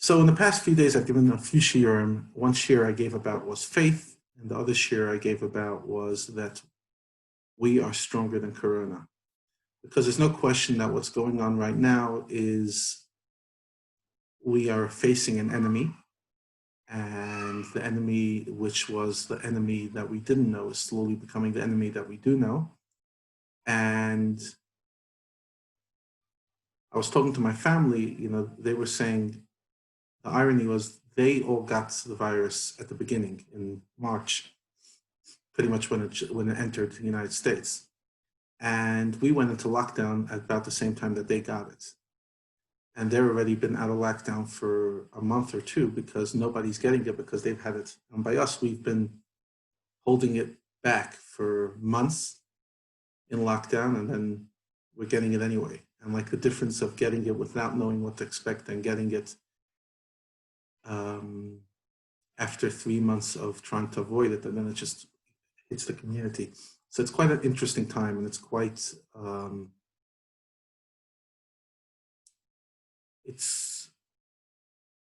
So in the past few days, I've given a few shiurim. One shiur I gave about was faith, and the other shiur I gave about was that we are stronger than Corona. Because there's no question that what's going on right now is we are facing an enemy, and the enemy, which was the enemy that we didn't know, is slowly becoming the enemy that we do know. And I was talking to my family, they were saying, the irony was they all got the virus at the beginning in March, pretty much when it entered the United States. And we went into lockdown at about the same time that they got it. And they've already been out of lockdown for a month or two because nobody's getting it because they've had it. And by us, we've been holding it back for months in lockdown, and then we're getting it anyway. And like the difference of getting it without knowing what to expect and getting it after 3 months of trying to avoid it, and then it just hits the community. So it's quite an interesting time, and it's quite, it's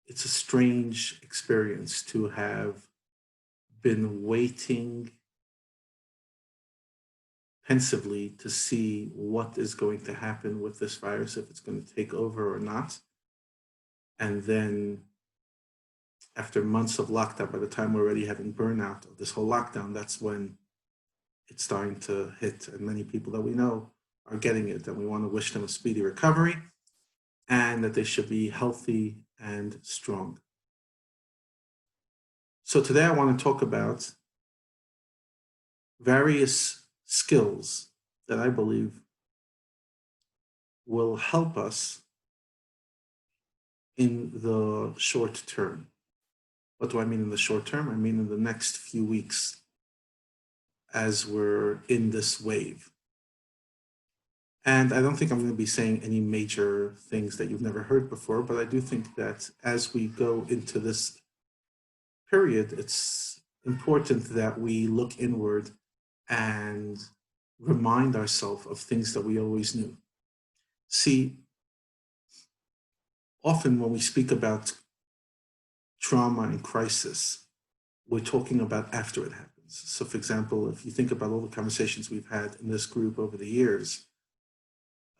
a strange experience to have been waiting pensively to see what is going to happen with this virus, if it's going to take over or not. And then after months of lockdown, by the time we're already having burnout of this whole lockdown, that's when it's starting to hit. And many people that we know are getting it, and we want to wish them a speedy recovery and that they should be healthy and strong. So today I want to talk about various skills that I believe will help us in the short term. What do I mean in the short term? I mean in the next few weeks as we're in this wave. And I don't think I'm going to be saying any major things that you've never heard before, but I do think that as we go into this period, it's important that we look inward and remind ourselves of things that we always knew. See, often when we speak about trauma and crisis, we're talking about after it happens. So for example, if you think about all the conversations we've had in this group over the years,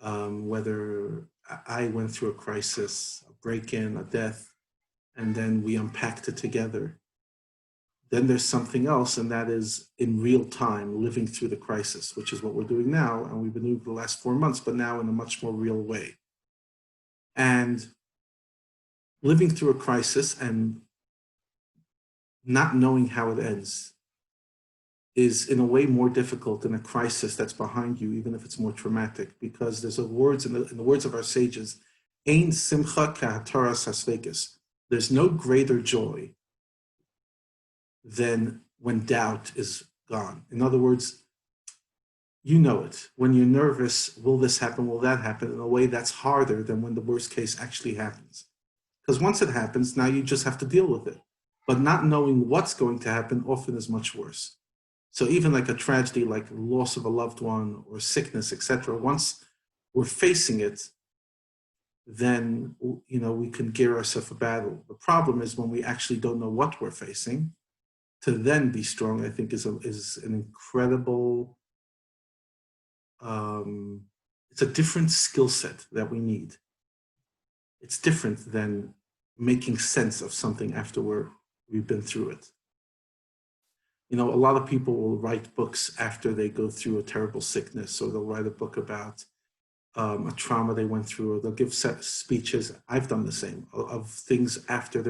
whether I went through a crisis, a break-in, a death, and then we unpacked it together, then there's something else, and that is in real time living through the crisis, which is what we're doing now, and we've been doing for the last 4 months, but now in a much more real way. And living through a crisis and not knowing how it ends is in a way more difficult than a crisis that's behind you, even if it's more traumatic, because there's words in the words of our sages, Ein simcha ka'hataras hasvekis. There's no greater joy than when doubt is gone. In other words, you know it. When you're nervous, will this happen, will that happen, in a way that's harder than when the worst case actually happens. Because once it happens, now you just have to deal with it. But not knowing what's going to happen often is much worse. So even like a tragedy, like loss of a loved one or sickness, etc., once we're facing it, then we can gear ourselves for battle. The problem is when we actually don't know what we're facing, to then be strong, I think is an incredible, it's a different skill set that we need. It's different than making sense of something after we've been through it. A lot of people will write books after they go through a terrible sickness, or they'll write a book about a trauma they went through, or they'll give speeches. I've done the same, of things after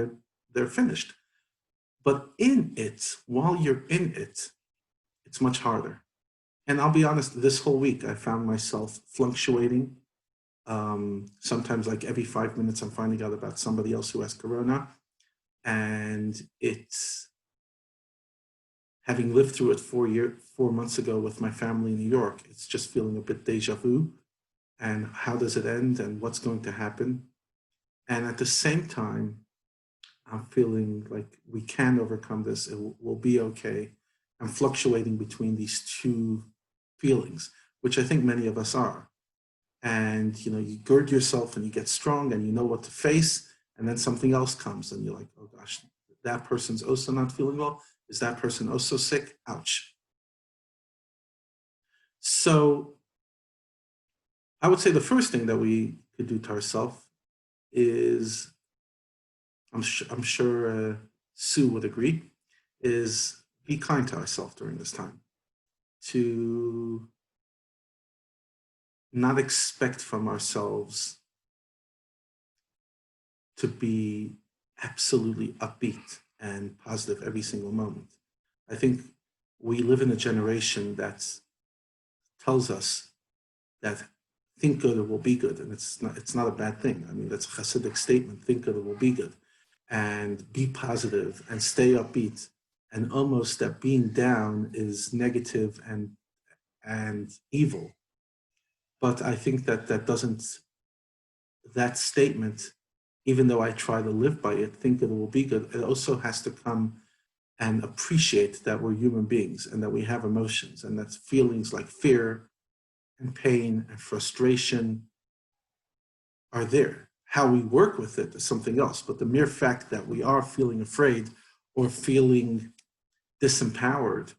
they're finished. But in it, while you're in it, it's much harder. And I'll be honest, this whole week, I found myself fluctuating. Sometimes like every 5 minutes, I'm finding out about somebody else who has corona. And it's, having lived through it 4 months ago with my family in New York, it's just feeling a bit deja vu. And how does it end and what's going to happen? And at the same time, I'm feeling like we can overcome this. It will be okay. I'm fluctuating between these two feelings, which I think many of us are. And you gird yourself and you get strong and you know what to face. And then something else comes and you're like, oh gosh, that person's also not feeling well. Is that person also sick? Ouch. So I would say the first thing that we could do to ourselves is, I'm sure Sue would agree, is be kind to ourselves during this time. To not expect from ourselves to be absolutely upbeat and positive every single moment. I think we live in a generation that tells us that think good, it will be good, and it's not a bad thing. I mean, that's a Hasidic statement: think good, it will be good, and be positive and stay upbeat. And almost that being down is negative and evil. But I think that that statement, even though I try to live by it, think that it will be good, it also has to come and appreciate that we're human beings and that we have emotions, and that feelings like fear and pain and frustration are there. How we work with it is something else, but the mere fact that we are feeling afraid or feeling disempowered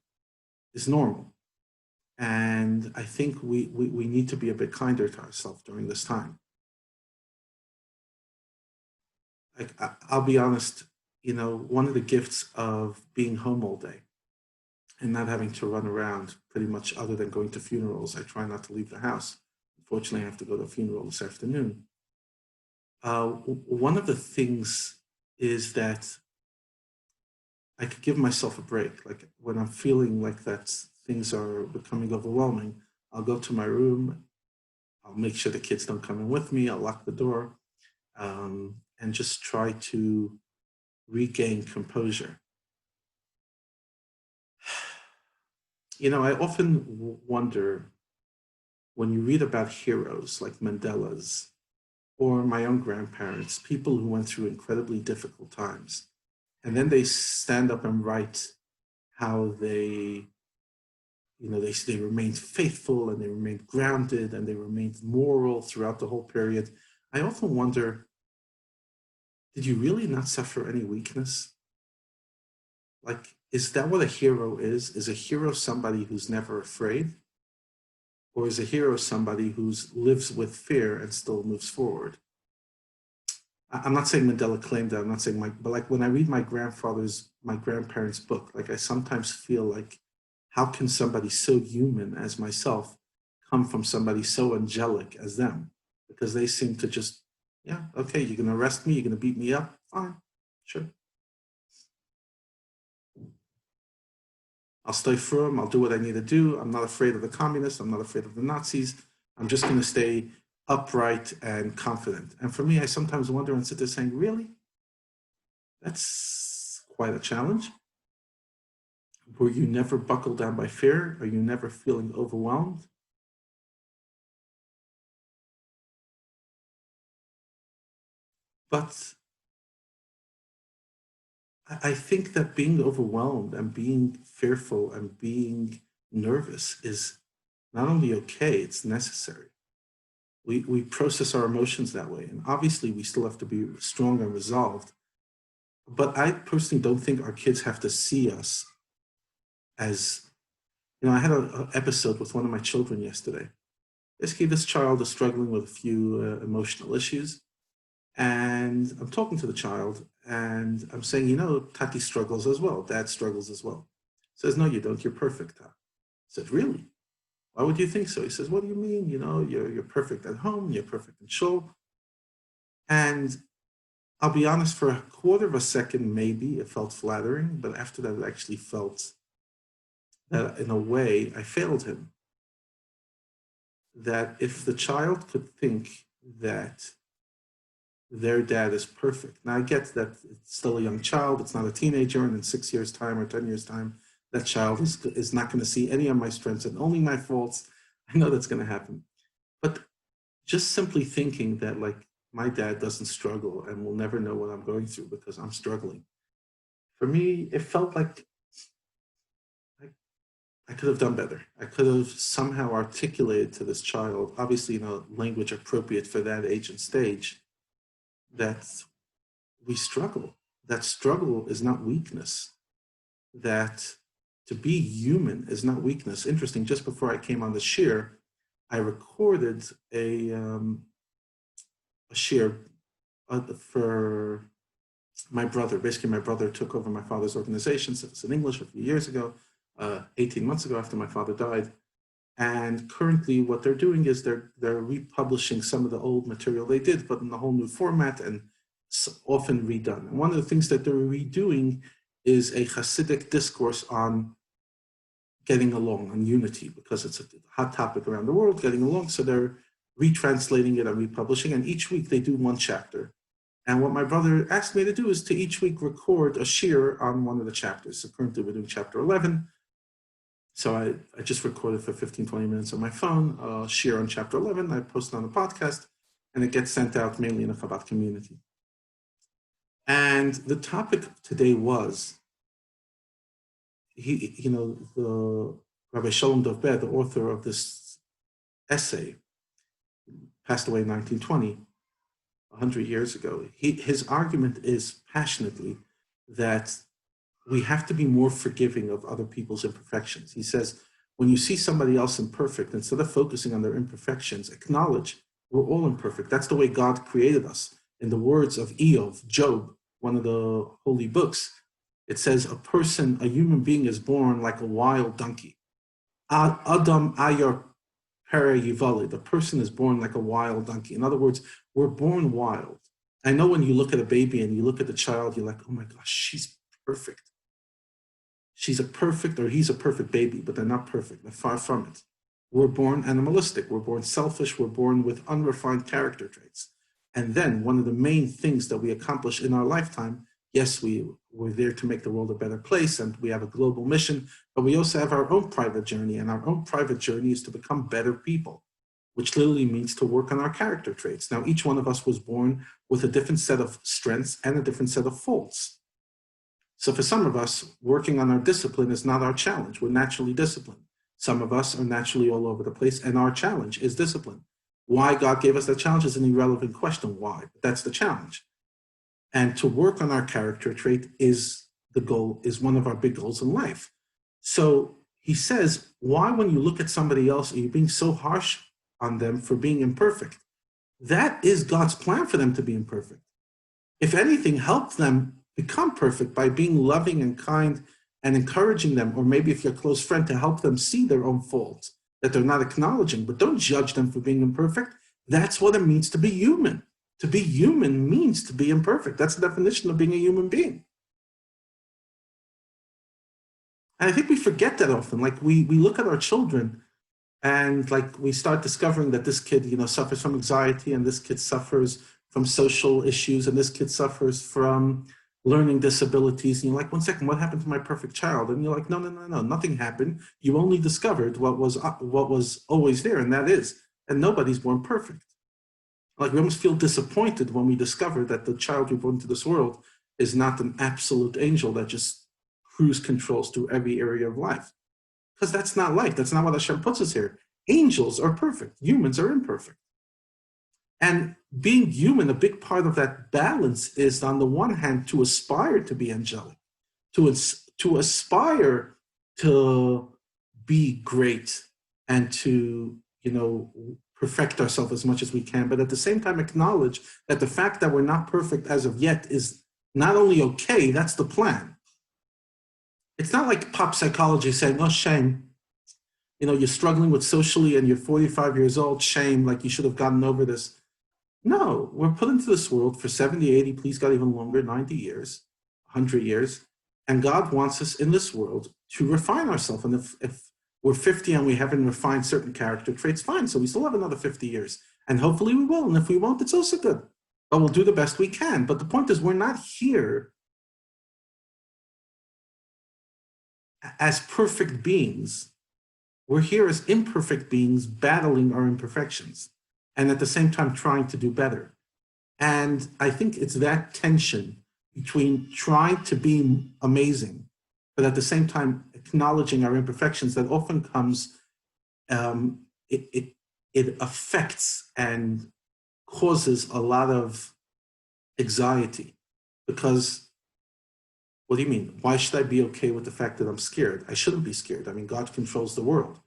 is normal. And I think we need to be a bit kinder to ourselves during this time. I'll be honest, one of the gifts of being home all day and not having to run around pretty much other than going to funerals, I try not to leave the house. Unfortunately, I have to go to a funeral this afternoon. One of the things is that I could give myself a break. Like when I'm feeling like that things are becoming overwhelming, I'll go to my room, I'll make sure the kids don't come in with me, I'll lock the door, and just try to regain composure. I often wonder when you read about heroes like Mandela's or my own grandparents, people who went through incredibly difficult times, and then they stand up and write how they remained faithful and they remained grounded and they remained moral throughout the whole period. I often wonder, did you really not suffer any weakness? Like, is that what a hero is? Is a hero somebody who's never afraid? Or is a hero somebody who lives with fear and still moves forward? I'm not saying Mandela claimed that. I'm not saying but like when I read my grandparents' book, like I sometimes feel like, how can somebody so human as myself come from somebody so angelic as them? Because they seem to just, yeah, okay, you're going to arrest me, you're going to beat me up, fine, sure. I'll stay firm, I'll do what I need to do. I'm not afraid of the communists, I'm not afraid of the Nazis. I'm just going to stay upright and confident. And for me, I sometimes wonder and sit there saying, really? That's quite a challenge. Were you never buckled down by fear? Are you never feeling overwhelmed? But I think that being overwhelmed and being fearful and being nervous is not only okay, it's necessary. We process our emotions that way. And obviously, we still have to be strong and resolved. But I personally don't think our kids have to see us as, I had an episode with one of my children yesterday. Basically, this child is struggling with a few emotional issues. And I'm talking to the child and I'm saying, Tati struggles as well. Dad struggles as well. He says, no, you don't. You're perfect, Tati. I said, really? Why would you think so? He says, what do you mean? You're perfect at home. You're perfect in shul. And I'll be honest, for a quarter of a second, maybe it felt flattering. But after that, it actually felt that in a way, I failed him. That if the child could think that their dad is perfect. Now I get that it's still a young child, it's not a teenager, and in 6 years' time or 10 years' time, that child is not going to see any of my strengths and only my faults. I know that's going to happen. But just simply thinking that like my dad doesn't struggle and will never know what I'm going through because I'm struggling. For me, it felt like I could have done better. I could have somehow articulated to this child, obviously, language appropriate for that age and stage, that we struggle. That struggle is not weakness. That to be human is not weakness. Interesting, just before I came on the shir, I recorded a shir for my brother. Basically, my brother took over my father's organization, so it's in English a few years ago, 18 months ago after my father died. And currently what they're doing is they're republishing some of the old material they did, but in a whole new format and often redone. And one of the things that they're redoing is a Hasidic discourse on getting along, on unity, because it's a hot topic around the world, getting along. So they're retranslating it and republishing, and each week they do one chapter. And what my brother asked me to do is to each week record a shir on one of the chapters. So currently we're doing chapter 11. So I just recorded for 15, 20 minutes on my phone, shir on chapter 11. I post it on the podcast, and it gets sent out mainly in the Chabad community. And the topic today was, the Rabbi Shalom Dovber, the author of this essay, passed away in 1920, 100 years ago. His argument is passionately that we have to be more forgiving of other people's imperfections. He says, when you see somebody else imperfect, instead of focusing on their imperfections, acknowledge we're all imperfect. That's the way God created us. In the words of Eov, Job, one of the holy books, it says a human being is born like a wild donkey. Adam ayar pere yivale, the person is born like a wild donkey. In other words, we're born wild. I know when you look at a baby and you look at the child, you're like, oh my gosh, she's perfect. She's a perfect, or he's a perfect baby, but they're not perfect. They're far from it. We're born animalistic. We're born selfish. We're born with unrefined character traits. And then one of the main things that we accomplish in our lifetime, yes, we're there to make the world a better place, and we have a global mission, but we also have our own private journey, and our own private journey is to become better people, which literally means to work on our character traits. Now, each one of us was born with a different set of strengths and a different set of faults. So for some of us, working on our discipline is not our challenge. We're naturally disciplined. Some of us are naturally all over the place, and our challenge is discipline. Why God gave us that challenge is an irrelevant question. Why? But that's the challenge. And to work on our character trait is the goal, is one of our big goals in life. So he says, why, when you look at somebody else, are you being so harsh on them for being imperfect? That is God's plan for them to be imperfect. If anything, help them become perfect by being loving and kind and encouraging them, or maybe if you're a close friend, to help them see their own faults that they're not acknowledging, but don't judge them for being imperfect. That's what it means to be human. To be human means to be imperfect. That's the definition of being a human being. And I think we forget that often. Like we look at our children and like we start discovering that this kid, suffers from anxiety, and this kid suffers from social issues, and this kid suffers from learning disabilities. And you're like, one second, what happened to my perfect child? And you're like, no, nothing happened. You only discovered what was always there, and that is, and nobody's born perfect. Like we almost feel disappointed when we discover that the child we brought into this world is not an absolute angel that just cruise controls through every area of life. Because that's not life. That's not what Hashem puts us here. Angels are perfect. Humans are imperfect. And being human, a big part of that balance is, on the one hand, to aspire to be angelic, to aspire to be great, and to, perfect ourselves as much as we can, but at the same time acknowledge that the fact that we're not perfect as of yet is not only okay, that's the plan. It's not like pop psychology saying, oh, shame, you're struggling with socially and you're 45 years old, shame, like you should have gotten over this. No, we're put into this world for 70, 80, please God, even longer, 90 years, 100 years. And God wants us in this world to refine ourselves. And if we're 50 and we haven't refined certain character traits, fine. So we still have another 50 years. And hopefully we will. And if we won't, it's also good. But we'll do the best we can. But the point is, we're not here as perfect beings. We're here as imperfect beings battling our imperfections, and at the same time trying to do better. And I think it's that tension between trying to be amazing, but at the same time acknowledging our imperfections, that often comes, it affects and causes a lot of anxiety. Because what do you mean? Why should I be okay with the fact that I'm scared? I shouldn't be scared. I mean, God controls the world.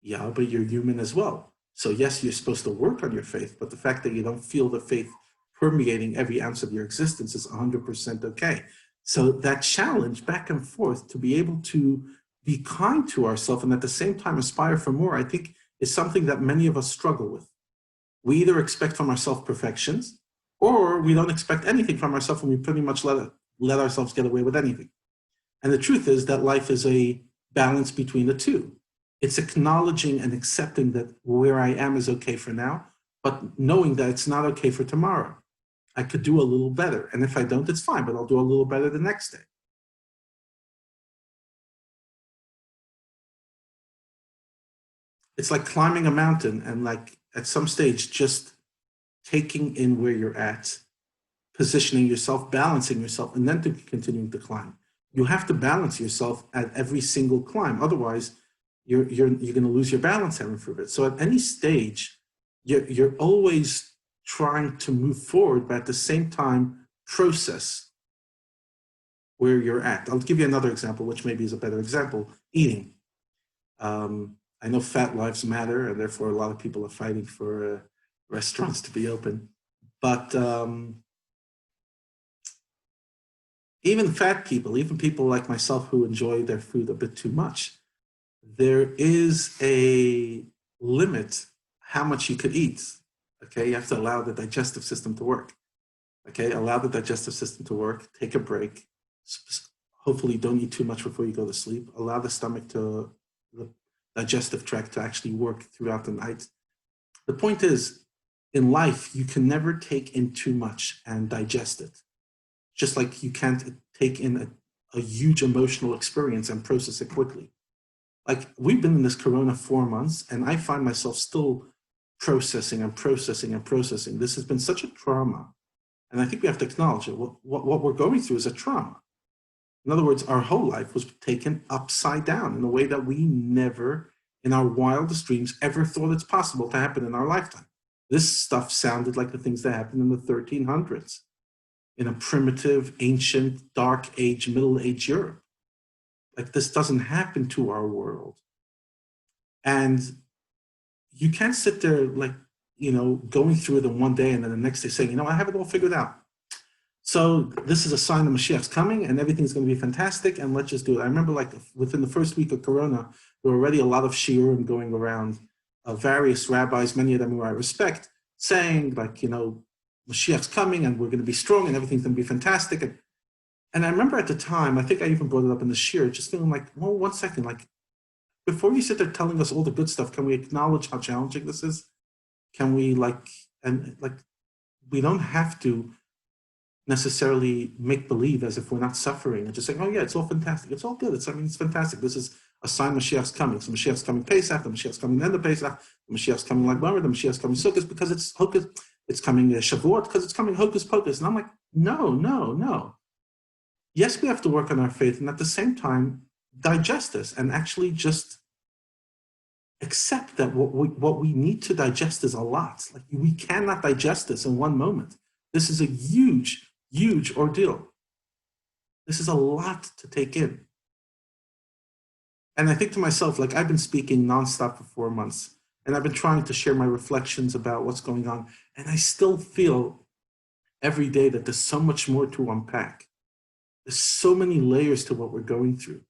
Yeah, but you're human as well. So yes, you're supposed to work on your faith, but the fact that you don't feel the faith permeating every ounce of your existence is 100% okay. So that challenge back and forth to be able to be kind to ourselves and at the same time aspire for more, I think is something that many of us struggle with. We either expect from ourselves perfections or we don't expect anything from ourselves and we pretty much let ourselves get away with anything. And the truth is that life is a balance between the two. It's acknowledging and accepting that where I am is okay for now, but knowing that it's not okay for tomorrow. I could do a little better. And if I don't, it's fine, but I'll do a little better the next day. It's like climbing a mountain and like at some stage, just taking in where you're at, positioning yourself, balancing yourself, and then to continuing to climb. You have to balance yourself at every single climb. Otherwise, you're going to lose your balance having for a bit. So at any stage, you're always trying to move forward, but at the same time, process where you're at. I'll give you another example, which maybe is a better example, eating. I know fat lives matter, and therefore a lot of people are fighting for restaurants to be open. But even fat people, even people like myself who enjoy their food a bit too much, there is a limit how much you could eat. Okay, you have to allow the digestive system to work. Okay, allow the digestive system to work, take a break. Hopefully don't eat too much before you go to sleep. Allow the stomach to, the digestive tract to actually work throughout the night. The point is, in life, you can never take in too much and digest it. Just like you can't take in a huge emotional experience and process it quickly. Like we've been in this Corona 4 months and I find myself still processing and processing and processing. This has been such a trauma. And I think we have to acknowledge it. What we're going through is a trauma. In other words, our whole life was taken upside down in a way that we never, in our wildest dreams, ever thought it's possible to happen in our lifetime. This stuff sounded like the things that happened in the 1300s, in a primitive, ancient, dark age, middle age Europe. Like this doesn't happen to our world. And you can't sit there like, going through it in one day and then the next day saying, I have it all figured out. So this is a sign of Mashiach's coming and everything's going to be fantastic and let's just do it. I remember like within the first week of Corona, there were already a lot of shiurim going around, various rabbis, many of them who I respect, saying like, Mashiach's coming and we're going to be strong and everything's going to be fantastic. And I remember at the time, I think I even brought it up in the shiur, just feeling like, well, 1 second, like before you sit there telling us all the good stuff, can we acknowledge how challenging this is? Can we we don't have to necessarily make believe as if we're not suffering and just saying, oh yeah, it's all fantastic. It's all good. It's fantastic. This is a sign Mashiach's coming. So Mashiach's coming Pesach, the Mashiach's coming the end of Pesach, the Mashiach's coming like Bummer, the Mashiach's coming Sukkot because it's hocus, it's coming Shavuot because it's coming hocus pocus. And I'm like, no. Yes, we have to work on our faith and at the same time, digest this and actually just accept that what we need to digest is a lot. Like we cannot digest this in one moment. This is a huge, huge ordeal. This is a lot to take in. And I think to myself, like I've been speaking nonstop for 4 months and I've been trying to share my reflections about what's going on. And I still feel every day that there's so much more to unpack. There's so many layers to what we're going through.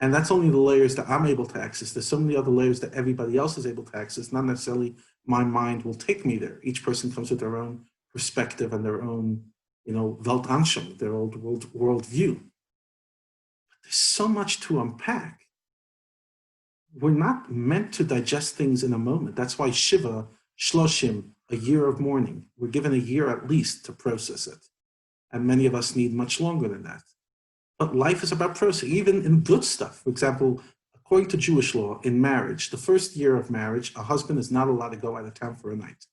And that's only the layers that I'm able to access. There's so many other layers that everybody else is able to access. Not necessarily my mind will take me there. Each person comes with their own perspective and their own, Weltanschauung, their old worldview. But there's so much to unpack. We're not meant to digest things in a moment. That's why Shiva, Shloshim, a year of mourning. We're given a year at least to process it. And many of us need much longer than that. But life is about processing, even in good stuff. For example, according to Jewish law, in marriage, the first year of marriage, a husband is not allowed to go out of town for a night.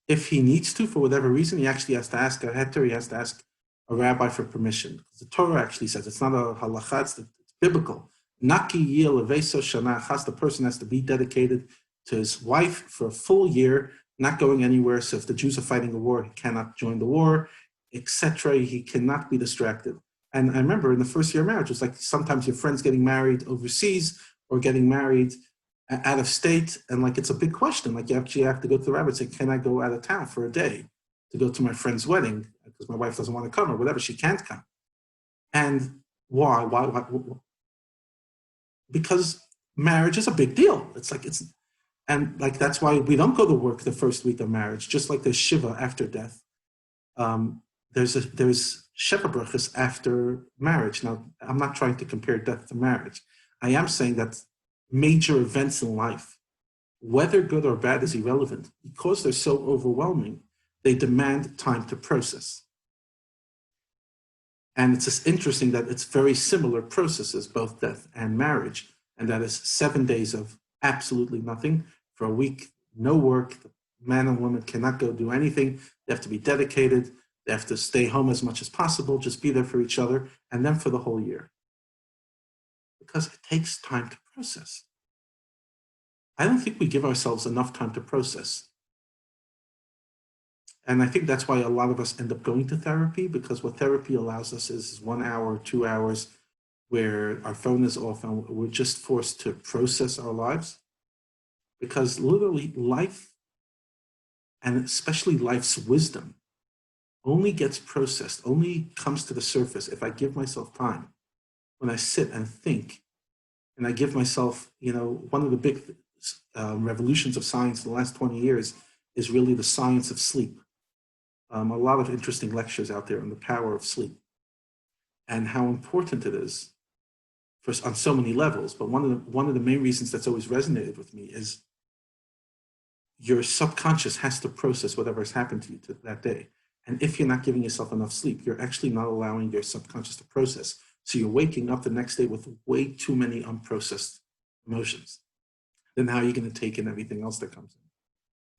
If he needs to, for whatever reason, he actually has to ask a heter, he has to ask a rabbi for permission. The Torah actually says, it's not a halacha, it's biblical. Naki yil leveso shana chas, the person has to be dedicated to his wife for a full year, not going anywhere. So if the Jews are fighting a war, he cannot join the war. etc. He cannot be distracted. And I remember in the first year of marriage, it was like sometimes your friend's getting married overseas or getting married out of state. And like, it's a big question. Like you actually have to go to the rabbi and say, can I go out of town for a day to go to my friend's wedding? Because my wife doesn't want to come or whatever, she can't come. And why? Because marriage is a big deal. It's like, and like, that's why we don't go to work the first week of marriage, just like there's Shiva after death. There's Sheva brachas after marriage. Now, I'm not trying to compare death to marriage. I am saying that major events in life, whether good or bad, is irrelevant. Because they're so overwhelming, they demand time to process. And it's just interesting that it's very similar processes, both death and marriage. And that is 7 days of absolutely nothing. For a week, no work. The man and woman cannot go do anything. They have to be dedicated. They have to stay home as much as possible, just be there for each other, and then for the whole year. Because it takes time to process. I don't think we give ourselves enough time to process. And I think that's why a lot of us end up going to therapy, because what therapy allows us is 1 hour, 2 hours, where our phone is off and we're just forced to process our lives. Because literally life, and especially life's wisdom, only gets processed, only comes to the surface if I give myself time. When I sit and think, and I give myself, one of the big revolutions of science in the last 20 years is really the science of sleep. A lot of interesting lectures out there on the power of sleep and how important it is on so many levels. But one of the main reasons that's always resonated with me is your subconscious has to process whatever has happened to you that day. And if you're not giving yourself enough sleep, you're actually not allowing your subconscious to process. So you're waking up the next day with way too many unprocessed emotions. Then how are you going to take in everything else that comes in?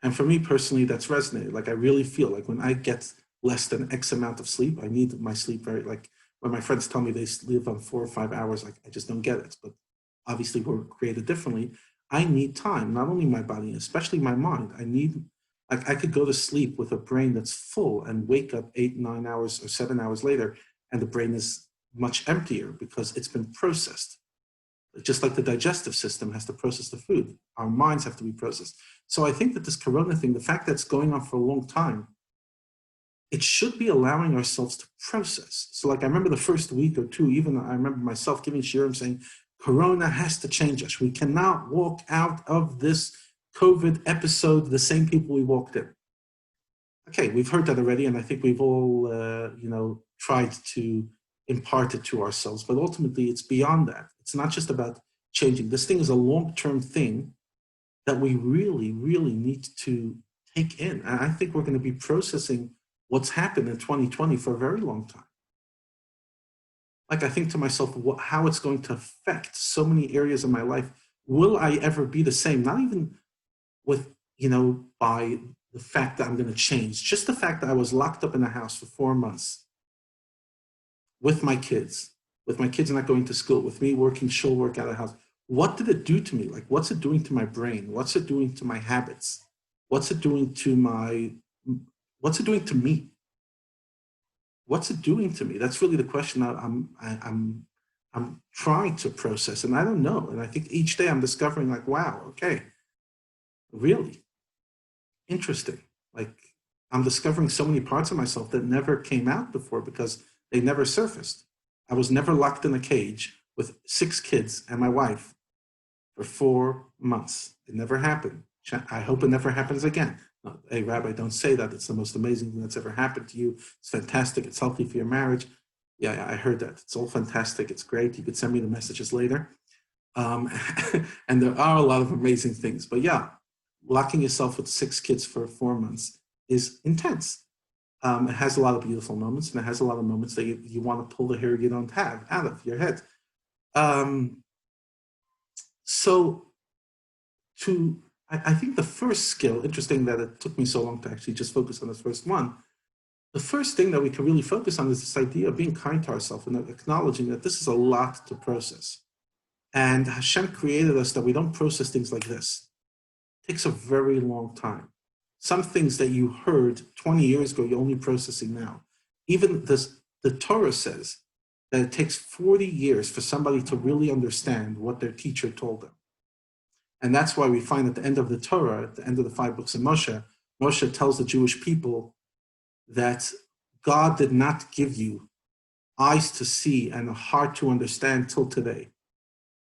And for me personally, that's resonated. Like I really feel like when I get less than X amount of sleep, I need my sleep very, like when my friends tell me they sleep on 4 or 5 hours, like I just don't get it. But obviously we're created differently. I need time, not only my body, especially my mind. I could go to sleep with a brain that's full and wake up 8, 9 hours or 7 hours later, and the brain is much emptier because it's been processed. Just like the digestive system has to process the food, our minds have to be processed. So I think that this corona thing, the fact that it's going on for a long time, it should be allowing ourselves to process. So like I remember the first week or two, even I remember myself giving shiurim saying, corona has to change us. We cannot walk out of this COVID episode the same people we walked in. Okay, we've heard that already, and I think we've all, tried to impart it to ourselves, but ultimately it's beyond that. It's not just about changing. This thing is a long-term thing that we really, really need to take in. And I think we're going to be processing what's happened in 2020 for a very long time. Like I think to myself, how it's going to affect so many areas of my life. Will I ever be the same? Not even with, by the fact that I'm going to change, just the fact that I was locked up in a house for 4 months with my kids not going to school, with me working shul work out of the house. What did it do to me? Like, what's it doing to my brain? What's it doing to my habits? What's it doing to me? What's it doing to me? That's really the question I'm trying to process, and I don't know. And I think each day I'm discovering, like, wow, okay, really interesting. Like, I'm discovering so many parts of myself that never came out before because they never surfaced. I was never locked in a cage with 6 kids and my wife for 4 months. It never happened. I hope it never happens again. No, hey, Rabbi, don't say that. It's the most amazing thing that's ever happened to you. It's fantastic. It's healthy for your marriage. Yeah, I heard that. It's all fantastic. It's great. You could send me the messages later. And there are a lot of amazing things. But yeah, locking yourself with 6 kids for 4 months is intense. It has a lot of beautiful moments, and it has a lot of moments that you want to pull the hair you don't have out of your head. I think the first skill, interesting that it took me so long to actually just focus on this first one. The first thing that we can really focus on is this idea of being kind to ourselves and acknowledging that this is a lot to process. And Hashem created us that we don't process things like this. It takes a very long time. Some things that you heard 20 years ago, you're only processing now. Even this, the Torah says that it takes 40 years for somebody to really understand what their teacher told them. And that's why we find at the end of the Torah, at the end of the 5 books of Moshe, Moshe tells the Jewish people that God did not give you eyes to see and a heart to understand till today.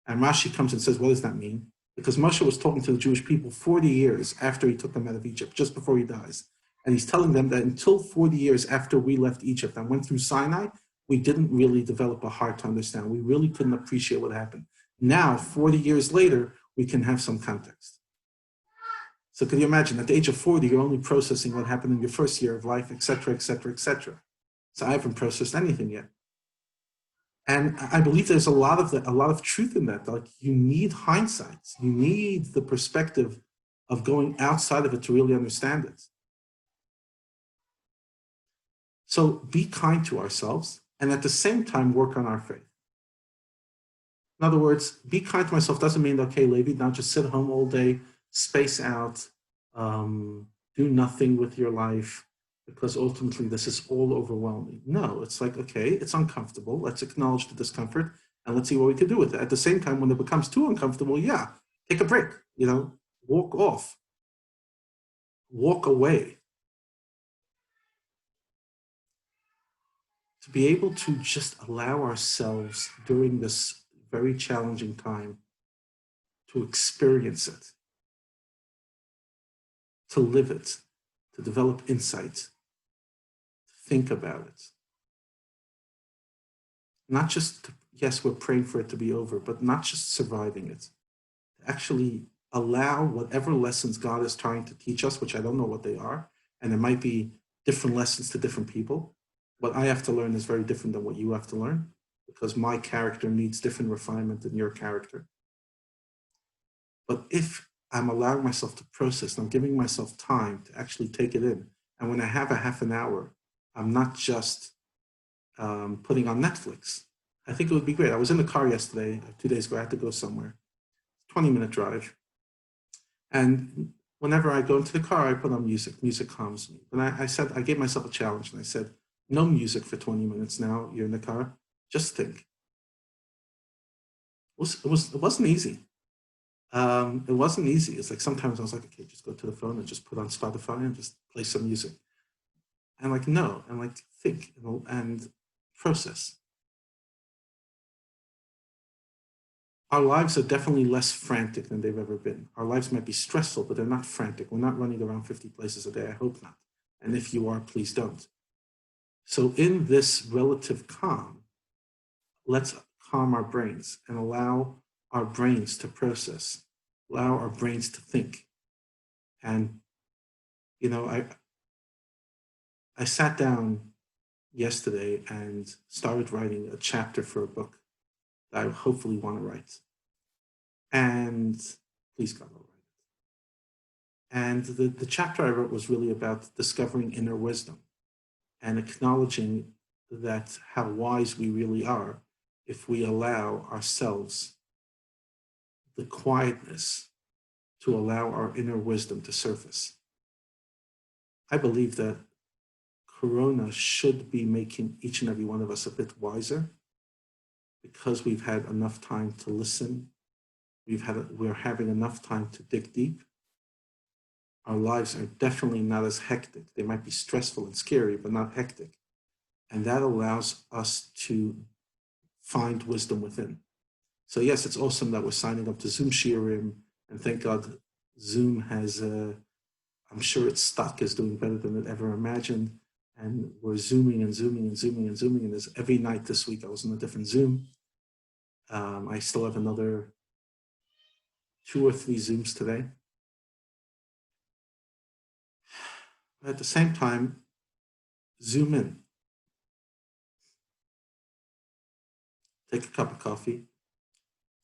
And Rashi comes and says, what does that mean? Because Moshe was talking to the Jewish people 40 years after he took them out of Egypt, just before he dies. And he's telling them that until 40 years after we left Egypt and went through Sinai, we didn't really develop a heart to understand. We really couldn't appreciate what happened. Now, 40 years later, we can have some context. So can you imagine, at the age of 40, you're only processing what happened in your first year of life, et cetera, et cetera, et cetera. So I haven't processed anything yet. And I believe there's a lot of truth in that. Like, you need hindsight. You need the perspective of going outside of it to really understand it. So be kind to ourselves and at the same time work on our faith. In other words, be kind to myself doesn't mean, okay, Levi, now just sit home all day, space out, do nothing with your life, because ultimately this is all overwhelming. No, it's like, okay, it's uncomfortable. Let's acknowledge the discomfort and let's see what we can do with it. At the same time, when it becomes too uncomfortable, yeah, take a break, walk off, walk away. To be able to just allow ourselves during this very challenging time to experience it, to live it, to develop insight, to think about it. Not just, yes, we're praying for it to be over, but not just surviving it. To actually allow whatever lessons God is trying to teach us, which I don't know what they are, and there might be different lessons to different people. What I have to learn is very different than what you have to learn, because my character needs different refinement than your character. But if I'm allowing myself to process, and I'm giving myself time to actually take it in, and when I have a half an hour, I'm not just putting on Netflix. I think it would be great. I was in the car yesterday, 2 days ago, I had to go somewhere, 20-minute drive. And whenever I go into the car, I put on music. Music calms me. And I gave myself a challenge, and I said, no music for 20 minutes now, you're in the car, just think. It wasn't easy. It wasn't easy. It's like sometimes I was like, okay, just go to the phone and just put on Spotify and just play some music. And like, no, and like think and process. Our lives are definitely less frantic than they've ever been. Our lives might be stressful, but they're not frantic. We're not running around 50 places a day. I hope not. And if you are, please don't. So in this relative calm, let's calm our brains and allow our brains to process, allow our brains to think. And, I sat down yesterday and started writing a chapter for a book that I hopefully want to write. And please God, I'll write it. And the chapter I wrote was really about discovering inner wisdom and acknowledging that how wise we really are if we allow ourselves the quietness to allow our inner wisdom to surface. I believe that Corona should be making each and every one of us a bit wiser, because we've had enough time to listen. We're having enough time to dig deep. Our lives are definitely not as hectic. They might be stressful and scary, but not hectic. And that allows us to find wisdom within. So yes, it's awesome that we're signing up to Zoom Shiurim, and thank God Zoom has, I'm sure its stock is doing better than it ever imagined. And we're Zooming and Zooming and Zooming and Zooming. And every night this week I was in a different Zoom. I still have another 2 or 3 Zooms today. At the same time, zoom in. Take a cup of coffee,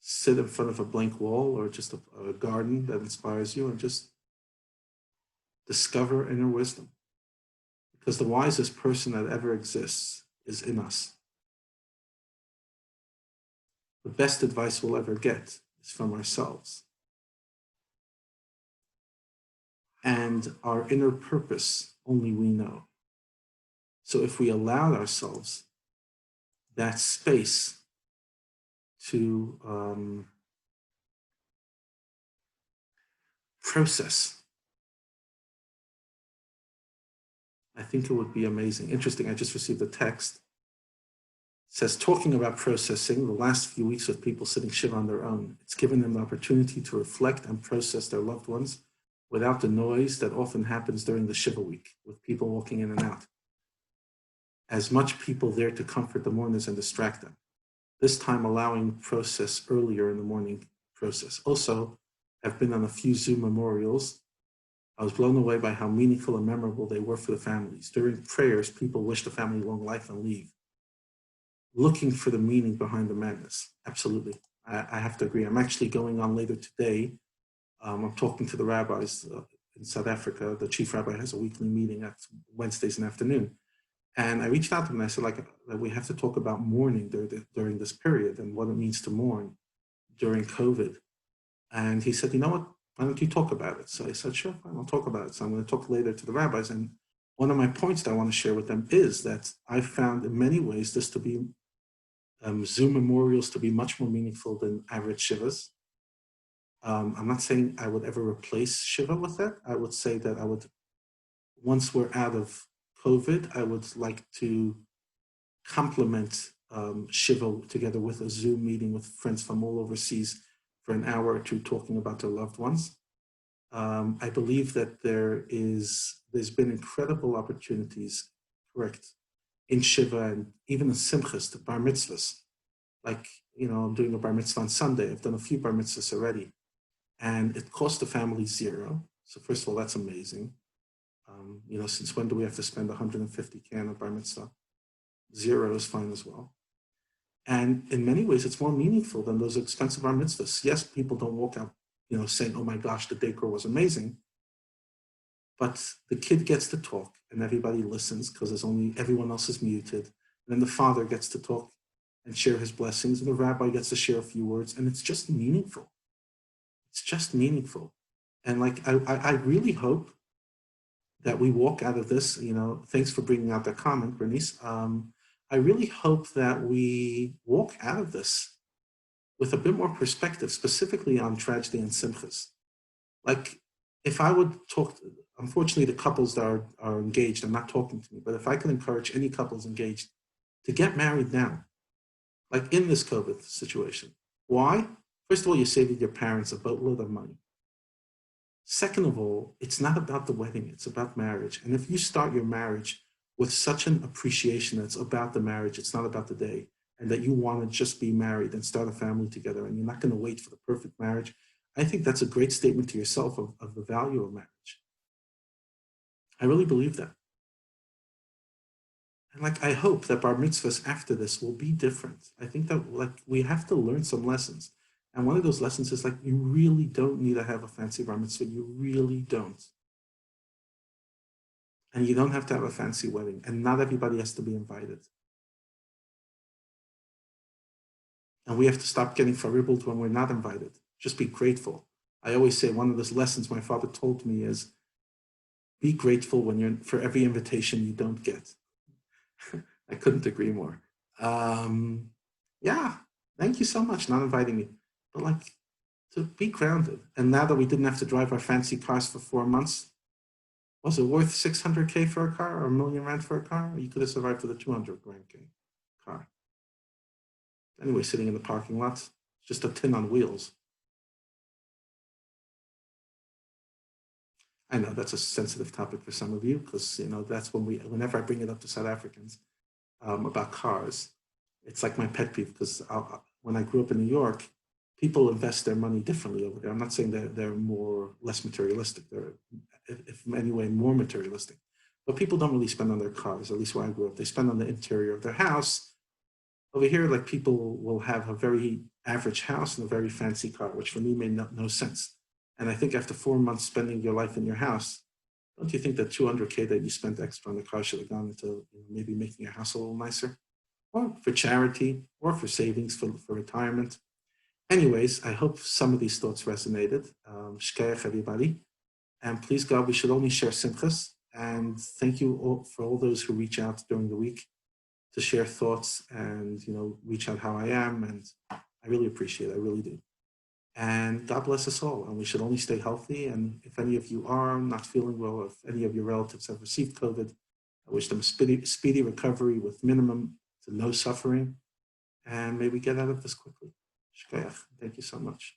sit in front of a blank wall or just a garden that inspires you, and just discover inner wisdom. Because the wisest person that ever exists is in us. The best advice we'll ever get is from ourselves. And our inner purpose only we know. So if we allowed ourselves that space to process, I think it would be amazing. Interesting, I just received a text. It says, talking about processing, the last few weeks of people sitting Shiva on their own, it's given them the opportunity to reflect and process their loved ones without the noise that often happens during the Shiva week, with people walking in and out. As much people there to comfort the mourners and distract them. This time allowing process earlier in the morning process. Also, I've been on a few Zoom memorials. I was blown away by how meaningful and memorable they were for the families. During prayers, people wish the family long life and leave. Looking for the meaning behind the madness. Absolutely. I have to agree. I'm actually going on later today. I'm talking to the rabbis in South Africa. The chief rabbi has a weekly meeting at Wednesdays in the afternoon. And I reached out to him and I said, that we have to talk about mourning during this period and what it means to mourn during COVID. And he said, you know what, why don't you talk about it? So I said, sure, fine, I'll talk about it. So I'm going to talk later to the rabbis. And one of my points that I want to share with them is that I found in many ways this to be Zoom memorials to be much more meaningful than average Shivas. I'm not saying I would ever replace Shiva with that. I would say that I would, once we're out of COVID, I would like to complement Shiva together with a Zoom meeting with friends from all overseas for an hour or two talking about their loved ones. I believe that there's been incredible opportunities, correct, in Shiva and even in Simchas, the bar mitzvahs. Like, I'm doing a bar mitzvah on Sunday. I've done a few bar mitzvahs already. And it cost the family zero. So first of all, that's amazing. Since when do we have to spend 150 can of bar mitzvah? Zero is fine as well. And in many ways, it's more meaningful than those expensive bar mitzvahs. Yes, people don't walk out, saying, oh my gosh, the decor was amazing. But the kid gets to talk and everybody listens because everyone else is muted. And then the father gets to talk and share his blessings, and the rabbi gets to share a few words, and it's just meaningful. It's just meaningful. And I really hope that we walk out of this, thanks for bringing out that comment, Bernice. I really hope that we walk out of this with a bit more perspective, specifically on tragedy and simchas. Like, if I would talk, unfortunately, the couples that are engaged are not talking to me, but if I could encourage any couples engaged to get married now, like in this COVID situation. Why? First of all, you're saving your parents a boatload of money. Second of all, it's not about the wedding, it's about marriage. And if you start your marriage with such an appreciation that it's about the marriage, it's not about the day, and that you want to just be married and start a family together, and you're not going to wait for the perfect marriage, I think that's a great statement to yourself of the value of marriage. I really believe that. And I hope that bar mitzvahs after this will be different. I think that we have to learn some lessons. And one of those lessons is you really don't need to have a fancy bar mitzvah. You really don't. And you don't have to have a fancy wedding. And not everybody has to be invited. And we have to stop getting faribbled when we're not invited. Just be grateful. I always say one of those lessons my father told me is, be grateful for every invitation you don't get. I couldn't agree more. Yeah, thank you so much not inviting me. But to be grounded. And now that we didn't have to drive our fancy cars for 4 months, was it worth 600K for a car or $1,000,000 for a car? Or you could have survived for the 200 grand car. Anyway, sitting in the parking lot, just a tin on wheels. I know that's a sensitive topic for some of you because, that's whenever I bring it up to South Africans about cars, it's like my pet peeve because when I grew up in New York, people invest their money differently over there. I'm not saying that they're less materialistic. They're, if in any way, more materialistic. But people don't really spend on their cars, at least where I grew up. They spend on the interior of their house. Over here, people will have a very average house and a very fancy car, which for me made no sense. And I think after 4 months spending your life in your house, don't you think that 200K that you spent extra on the car should have gone into maybe making your house a little nicer? Or for charity, or for savings, for retirement. Anyways, I hope some of these thoughts resonated. Shkeach, everybody. And please God, we should only share simchas And thank you all for all those who reach out during the week to share thoughts and, reach out how I am. And I really appreciate it. I really do. And God bless us all. And we should only stay healthy. And if any of you are not feeling well, or if any of your relatives have received COVID, I wish them a speedy recovery with minimum to no suffering. And may we get out of this quickly. Shkayach. Thank you so much.